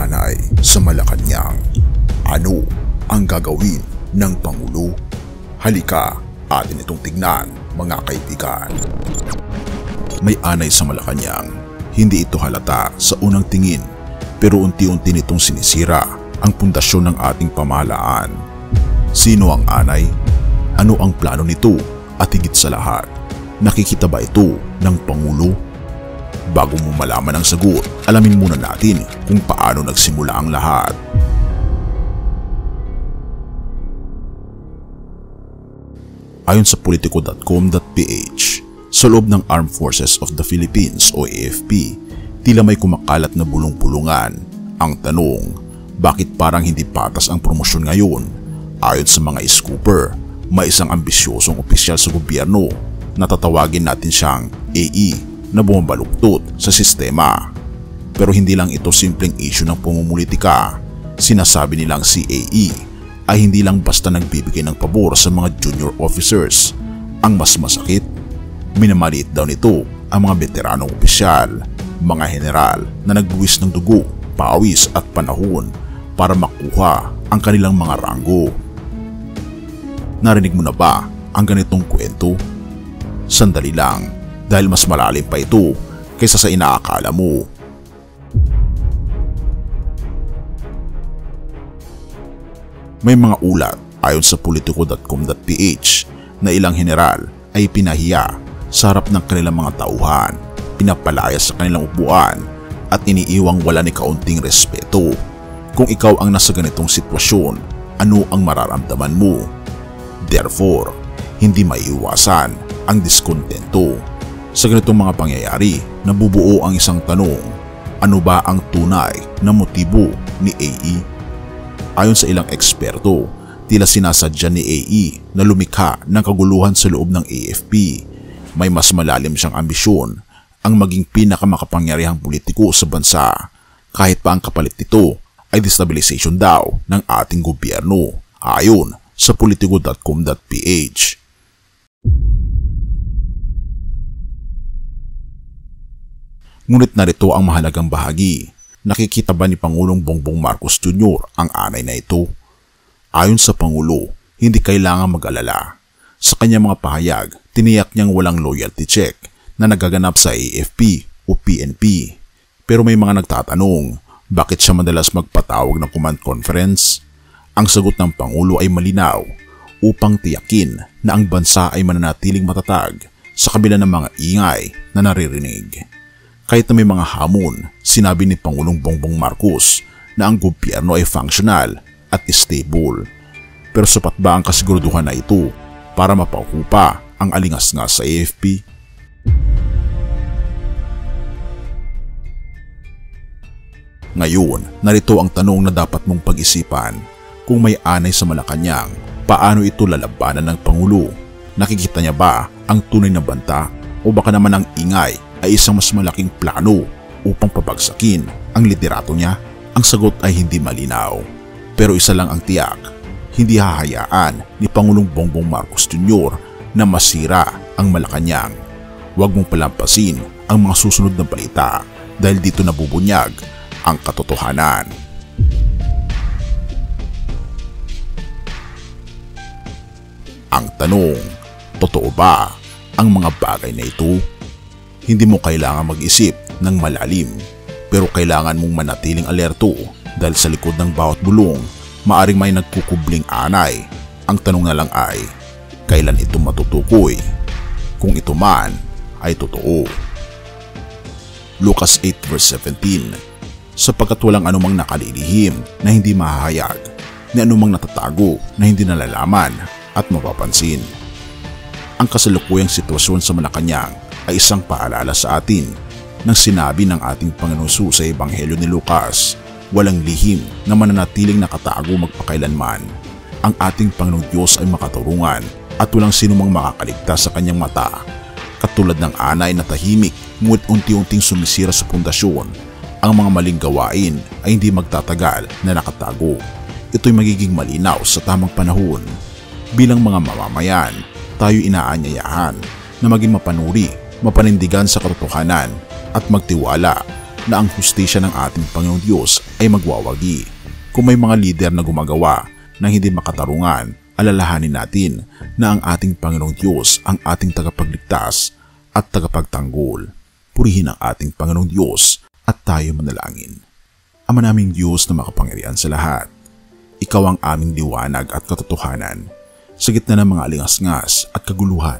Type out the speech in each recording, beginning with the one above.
anay sa Malacanang. Ano ang gagawin ng Pangulo? Halika, atin itong tignan mga kaibigan. May anay sa Malacanang. Hindi ito halata sa unang tingin, pero unti-unti nitong sinisira ang pundasyon ng ating pamahalaan. Sino ang anay? Ano ang plano nito? At higit sa lahat, nakikita ba ito ng Pangulo? Bago mo malaman ang sagot, alamin muna natin kung paano nagsimula ang lahat. Ayon sa politico.com.ph, sa loob ng Armed Forces of the Philippines o AFP, tila may kumakalat na bulong-bulungan. Ang tanong, bakit parang hindi patas ang promosyon ngayon? Ayon sa mga scooper, may isang ambisyosong opisyal sa gobyerno na tatawagin natin siyang AE na bumabaluktot sa sistema. Pero hindi lang ito simpleng issue ng pamumulitika. Sinasabi nilang si AE ay hindi lang basta nagbibigay ng pabor sa mga junior officers. Ang mas masakit, minamaliit daw nito ang mga veteranong opisyal, mga general na nagbuwis ng dugo, pawis at panahon para makuha ang kanilang mga ranggo. Narinig mo na ba ang ganitong kwento? Sandali lang, dahil mas malalim pa ito kaysa sa inaakala mo. May mga ulat ayon sa politico.com.ph na ilang general ay pinahiya sa harap ng kanilang mga tauhan, pinapalaya sa kanilang upuan at iniiwang wala ni kaunting respeto. Kung ikaw ang nasa ganitong sitwasyon, ano ang mararamdaman mo? Therefore, hindi maiiwasan ang diskontento. Sa ganitong mga pangyayari, nabubuo ang isang tanong, ano ba ang tunay na motibo ni AE? Ayon sa ilang eksperto, tila sinasadya ni AE na lumikha ng kaguluhan sa loob ng AFP. May mas malalim siyang ambisyon, ang maging pinakamakapangyarihang politiko sa bansa, kahit pa ang kapalit nito ay destabilization daw ng ating gobyerno, ayon sa politico.com.ph. Ngunit narito ang mahalagang bahagi. Nakikita ba ni Pangulong Bongbong Marcos Jr. ang anay na ito? Ayon sa Pangulo, hindi kailangan mag-alala. Sa kanyang mga pahayag, tiniyak niyang walang loyalty check na nagaganap sa AFP o PNP. Pero may mga nagtatanong, bakit siya madalas magpatawag ng command conference? Ang sagot ng Pangulo ay malinaw, upang tiyakin na ang bansa ay mananatiling matatag sa kabila ng mga ingay na naririnig. Kahit na may mga hamon, sinabi ni Pangulong Bongbong Marcos na ang gobyerno ay functional at stable. Pero sapat ba ang kasiguraduhan na ito para mapahupa ang alingas-ngas sa AFP? Ngayon, narito ang tanong na dapat mong pag-isipan. Kung may anay sa Malacanang, paano ito lalabanan ng Pangulo? Nakikita niya ba ang tunay na banta o baka naman ang ingay ay isang mas malaking plano upang pabagsakin ang liderato niya? Ang sagot ay hindi malinaw. Pero isa lang ang tiyak, hindi hahayaan ni Pangulong Bongbong Marcos Jr. na masira ang Malacanang. Huwag mong palampasin ang mga susunod na balita dahil dito nabubunyag ang katotohanan. Ang tanong, totoo ba ang mga bagay na ito? Hindi mo kailangan mag-isip ng malalim, pero kailangan mong manatiling alerto dahil sa likod ng bawat bulong, maaring may nagkukubling anay. Ang tanong na lang ay, kailan ito matutukoy? Kung ito man ay totoo. Lucas 8 verse 17, sapagkat walang anumang nakalilihim na hindi mahahayag, ni anumang natatago na hindi nalalaman at mapapansin. Ang kasalukuyang sitwasyon sa Malacanang ay isang paalala sa atin ng sinabi ng ating Panginoon sa Ebanghelyo ni Lucas, walang lihim na mananatiling nakatago magpakailanman. Ang ating Panginoong Diyos ay makatarungan at walang sinumang makakaligtas sa kanyang mata. Katulad ng anay na tahimik ngunit unti-unting sumisira sa pundasyon, ang mga maling gawain ay hindi magtatagal na nakatago. Ito'y magiging malinaw sa tamang panahon. Bilang mga mamamayan, tayo inaanyayahan na maging mapanuri, mapanindigan sa katotohanan at magtiwala na ang hustisya ng ating Panginoong Diyos ay magwawagi. Kung may mga lider na gumagawa ng hindi makatarungan, alalahanin natin na ang ating Panginoong Diyos ang ating tagapagligtas at tagapagtanggol. Purihin ang ating Panginoong Diyos at tayo manalangin. Ama naming Diyos na makapangyarihan sa lahat, Ikaw ang aming liwanag at katotohanan. Sa gitna ng mga alingasngas at kaguluhan,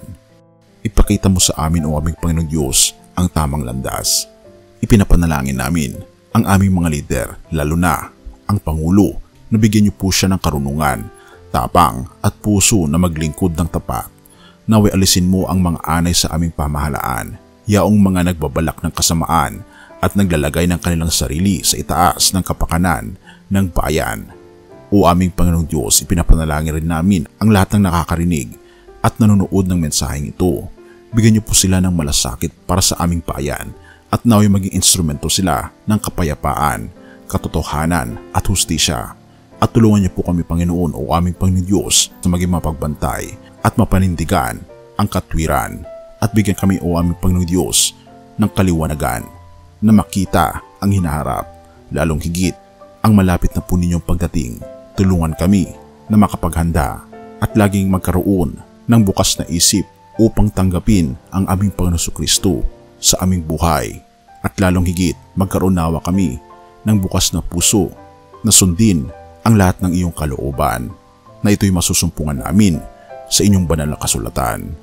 ipakita mo sa amin o aming Panginoong Diyos ang tamang landas. Ipinapanalangin namin ang aming mga lider, lalo na ang Pangulo, na bigyan niyo po siya ng karunungan, tapang at puso na maglingkod ng tapat. Naway alisin mo ang mga anay sa aming pamahalaan, yaong mga nagbabalak ng kasamaan at naglalagay ng kanilang sarili sa itaas ng kapakanan ng bayan. O aming Panginoong Diyos, ipinapanalangin rin namin ang lahat ng nakakarinig at nanonood ng mensaheng ito. Bigyan niyo po sila ng malasakit para sa aming bayan at naway maging instrumento sila ng kapayapaan, katotohanan at hustisya. At tulungan niyo po kami, Panginoon o aming Panginoong Diyos, na maging mapagbantay at mapanindigan ang katwiran. At bigyan kami o aming Panginoong Diyos ng kaliwanagan na makita ang hinaharap, lalong higit ang malapit na po ninyong pagdating. Tulungan kami na makapaghanda at laging magkaroon ng bukas na isip upang tanggapin ang aming Panginoong Jesucristo sa aming buhay. At lalong higit magkaroon nawa kami ng bukas na puso na sundin ang lahat ng iyong kalooban, na ito'y masusumpungan namin sa inyong banal na kasulatan,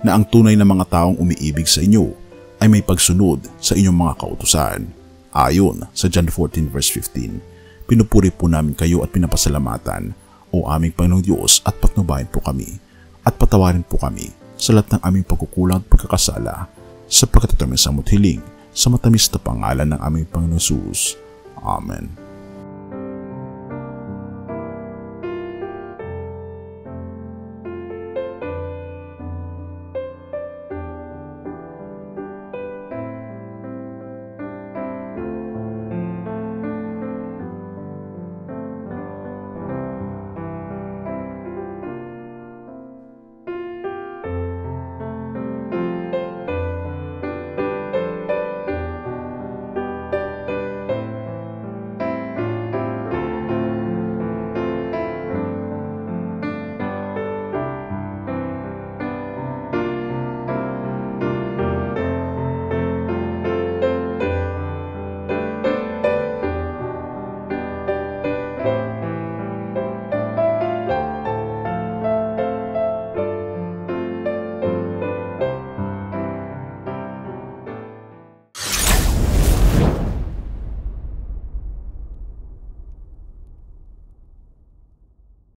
na ang tunay na mga taong umiibig sa inyo ay may pagsunod sa inyong mga kautusan. Ayon sa John 14 verse 15, pinupuri po namin kayo at pinapasalamatan, o aming Panginoong Diyos, at patnubayan po kami at patawarin po kami sa lahat ng aming pagkukulang at pagkakasala, sapagkat ito aming samot hiling sa matamis na pangalan ng aming Panginoon Jesus. Amen.